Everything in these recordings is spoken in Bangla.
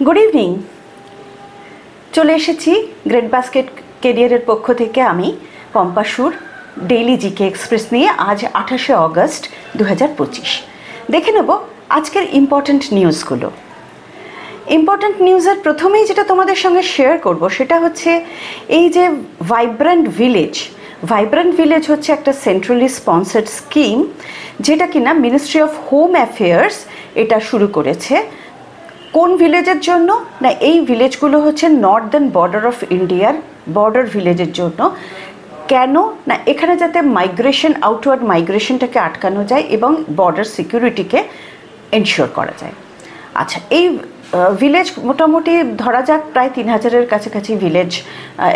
Good evening. চলে এসেছি গ্রেট বাস্কেট কেরিয়ারের পক্ষ থেকে আমি পম্পা সুর ডেইলি জিকে এক্সপ্রেস নিয়ে। আজ 28শে অগস্ট 2025। দেখে নেব আজকের ইম্পর্ট্যান্ট নিউজগুলো। ইম্পর্ট্যান্ট নিউজের প্রথমেই যেটা তোমাদের সঙ্গে শেয়ার করব সেটা হচ্ছে এই যে ভাইব্রেন্ট ভিলেজ হচ্ছে একটা সেন্ট্রালি স্পন্সার্ড স্কিম, যেটা কিনা মিনিস্ট্রি অফ হোম অ্যাফেয়ার্স এটা শুরু করেছে। কোন ভিলেজের জন্য না, এই ভিলেজগুলো হচ্ছে নর্দার্ন বর্ডার অফ ইন্ডিয়ার বর্ডার ভিলেজের জন্য। কেন না, এখানে যাতে আউটওয়ার্ড মাইগ্রেশনটাকে আটকানো যায় এবং বর্ডার সিকিউরিটিকে এনশিওর করা যায়। আচ্ছা, এই ভিলেজ মোটামুটি ধরা যাক প্রায় 3000-এর কাছাকাছি ভিলেজ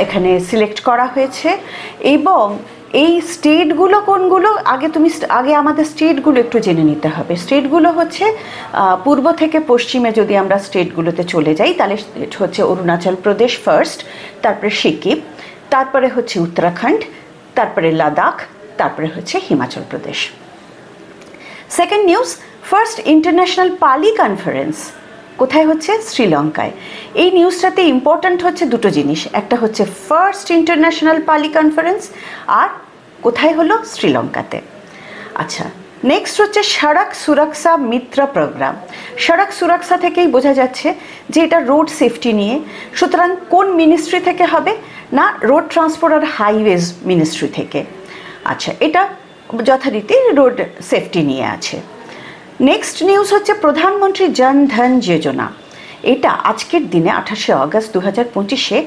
এখানে সিলেক্ট করা হয়েছে। এবং এই স্টেটগুলো কোনগুলো, আগে আমাদের স্টেটগুলো একটু জেনে নিতে হবে। স্টেটগুলো হচ্ছে পূর্ব থেকে পশ্চিমে যদি আমরা স্টেটগুলোতে চলে যাই তাহলে হচ্ছে অরুণাচল প্রদেশ ফার্স্ট, তারপরে সিকিম, তারপরে হচ্ছে উত্তরাখণ্ড, তারপরে লাদাখ, তারপরে হচ্ছে Himachal Pradesh. Second news, first international পালি কনফারেন্স কোথায় হচ্ছে? শ্রীলঙ্কায়। এই নিউজটাতে ইম্পর্ট্যান্ট হচ্ছে দুটো জিনিস, একটা হচ্ছে ফার্স্ট ইন্টারন্যাশনাল পালি কনফারেন্স, আর কোথায় হলো? শ্রীলঙ্কাতে। আচ্ছা, নেক্সট হচ্ছে সড়ক সুরক্ষা মিত্র প্রোগ্রাম। সড়ক সুরক্ষা থেকেই বোঝা যাচ্ছে যে এটা রোড সেফটি নিয়ে। সুতরাং কোন মিনিস্ট্রি থেকে হবে না, রোড ট্রান্সপোর্ট আর হাইওয়েজ মিনিস্ট্রি থেকে। আচ্ছা, এটা যথারীতি রোড সেফটি নিয়ে আছে। নেক্সট নিউজ হচ্ছে প্রধানমন্ত্রী জন ধন যোজনা। এটা আজকের দিনে 28শে অগস্ট 2025-এ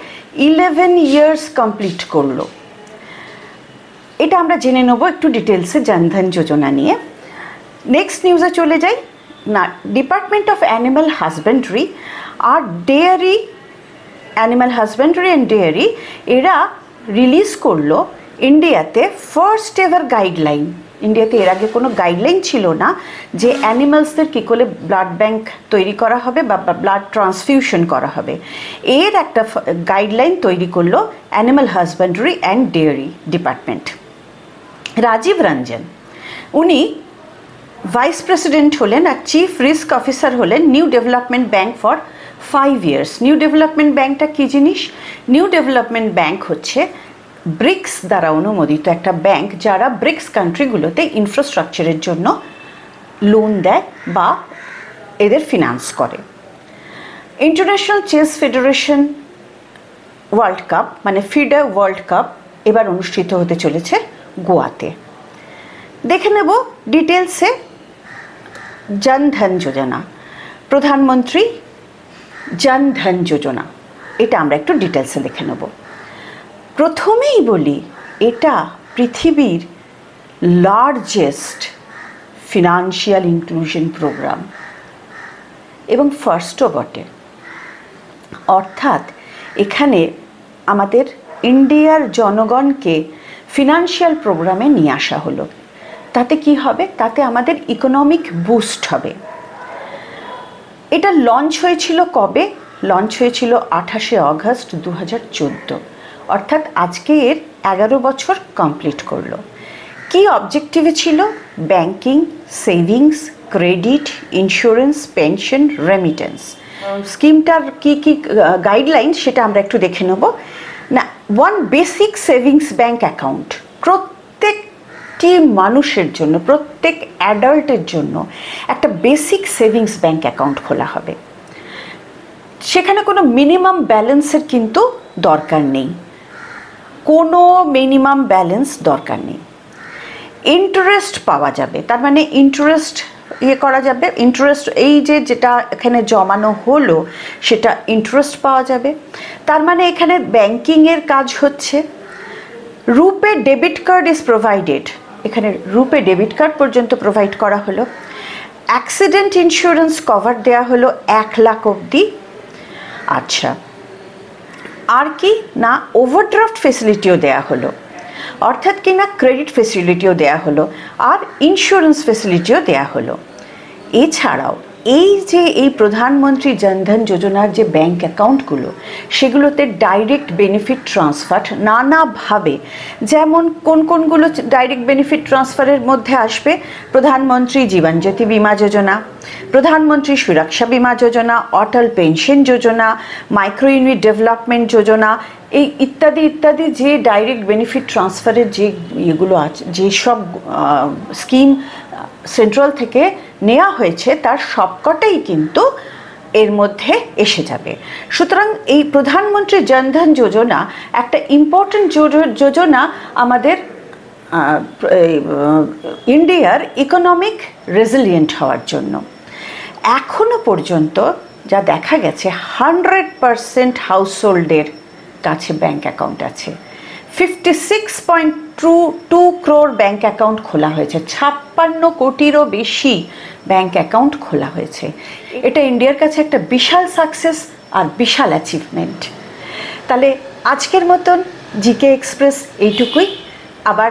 11 ইয়ার্স কমপ্লিট করলো। এটা আমরা জেনে নেব একটু ডিটেলসে জন ধন যোজনা নিয়ে। নেক্সট নিউজে চলে যাই না, department of animal husbandry and dairy এরা রিলিজ করলো ইন্ডিয়াতে ফার্স্ট এভার গাইডলাইন। ইন্ডিয়াতে এর আগে কোনো গাইডলাইন ছিল না যে অ্যানিমালসদের কী করে ব্লাড ব্যাংক তৈরি করা হবে বা ব্লাড ট্রান্সফিউশন করা হবে। এর একটা গাইডলাইন তৈরি করলো animal husbandry and dairy department. Rajiv Ranjan উনি ভাইস প্রেসিডেন্ট হলেন আর চিফ রিস্ক অফিসার হলেন new development bank for 5 years. New development ব্যাংকটা কী জিনিস? নিউ ডেভেলপমেন্ট ব্যাংক হচ্ছে ব্রিক্স দ্বারা অনুমোদিত একটা ব্যাংক, যারা ব্রিক্স কান্ট্রিগুলোতে ইনফ্রাস্ট্রাকচারের জন্য লোন দেয় বা এদের ফিনান্স করে। International chess federation world cup মানে ফিডে ওয়ার্ল্ড কাপ এবার অনুষ্ঠিত হতে চলেছে গোয়াতে। দেখে নেব ডিটেলসে জন ধন যোজনা, প্রধানমন্ত্রী জন ধন যোজনা, এটা আমরা একটু ডিটেলসে দেখে নেব। প্রথমেই বলি, এটা পৃথিবীর লার্জেস্ট ফিনান্সিয়াল ইনক্লুশন প্রোগ্রাম এবং ফার্স্টও বটে। অর্থাৎ এখানে আমাদের ইন্ডিয়ার জনগণকে ফিনান্সিয়াল প্রোগ্রামে নিয়ে আসা হলো। তাতে কি হবে? তাতে আমাদের ইকোনমিক বুস্ট হবে। এটা লঞ্চ হয়েছিল কবে? লঞ্চ হয়েছিল 28শে অগস্ট 2014, অর্থাৎ আজকে এর 11 বছর কমপ্লিট করলো। কি অবজেক্টিভে ছিল? Banking, savings, credit, insurance, pension, remittance. স্কিমটার কি কি গাইডলাইন সেটা আমরা একটু দেখে নেব না। One basic savings bank account, প্রত্যেকটি মানুষের জন্য, প্রত্যেক অ্যাডাল্টের জন্য একটা বেসিক সেভিংস ব্যাংক অ্যাকাউন্ট খোলা হবে। সেখানে কোনো মিনিমাম ব্যালেন্সের কিন্তু দরকার নেই, কোনো মিনিমাম ব্যালেন্স দরকার নেই। ইন্টারেস্ট পাওয়া যাবে, তার মানে ইন্টারেস্ট করা যাবে। ইন্টারেস্ট এই যেটা এখানে জমানো হলো সেটা ইন্টারেস্ট পাওয়া যাবে। তার মানে এখানে ব্যাংকিংয়ের কাজ হচ্ছে। রুপে ডেবিট কার্ড ইজ প্রোভাইডেড, এখানে রুপে ডেবিট কার্ড পর্যন্ত প্রোভাইড করা হলো। অ্যাক্সিডেন্ট ইন্স্যুরেন্স কভার দেওয়া হলো 1 লাখ অবধি। আচ্ছা, আর কি না, ওভারড্রাফট ফেসিলিটিও দেয়া হলো, অর্থাৎ কি না ক্রেডিট ফেসিলিটিও দেয়া হলো আর ইন্স্যুরেন্স ফেসিলিটিও দেয়া হলো। এছাড়াও এই যে এই প্রধানমন্ত্রী জনধন যোজনার যে ব্যাংক অ্যাকাউন্টগুলো, সেগুলোতে ডাইরেক্ট বেনিফিট ট্রান্সফার নানাভাবে, যেমন কোনগুলো ডাইরেক্ট বেনিফিট ট্রান্সফারের মধ্যে আসবে, প্রধানমন্ত্রী জীবন জ্যোতি বিমা যোজনা, প্রধানমন্ত্রী সুরক্ষা বিমা যোজনা, অটল পেনশন যোজনা, মাইক্রো ইউনিট ডেভেলপমেন্ট যোজনা, এই ইত্যাদি ইত্যাদি যে ডাইরেক্ট বেনিফিট ট্রান্সফারের যে ইয়েগুলো আছে, যেসব স্কিম সেন্ট্রাল থেকে নেওয়া হয়েছে, তার সবকটাই কিন্তু এর মধ্যে এসে যাবে। সুতরাং এই প্রধানমন্ত্রী জনধন যোজনা একটা ইম্পর্টেন্ট যোজনা আমাদের ইন্ডিয়ার ইকোনমিক রেজিলিয়েন্ট হওয়ার জন্য। এখনো পর্যন্ত যা দেখা গেছে 100% হাউসহোল্ডের কাছে ব্যাংক অ্যাকাউন্ট আছে। 56.22 crore ব্যাংক অ্যাকাউন্ট খোলা হয়েছে, 56 কোটিরও বেশি ব্যাংক অ্যাকাউন্ট খোলা হয়েছে। এটা ইন্ডিয়ার কাছে একটা বিশাল সাকসেস আর বিশাল অ্যাচিভমেন্ট। তাহলে আজকের মতন জিকে এক্সপ্রেস এইটুকুই। আবার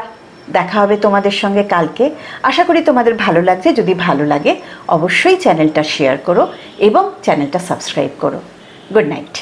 দেখা হবে তোমাদের সঙ্গে কালকে। আশা করি তোমাদের ভালো লাগছে। যদি ভালো লাগে অবশ্যই চ্যানেলটা শেয়ার করো এবং চ্যানেলটা সাবস্ক্রাইব করো। Good night.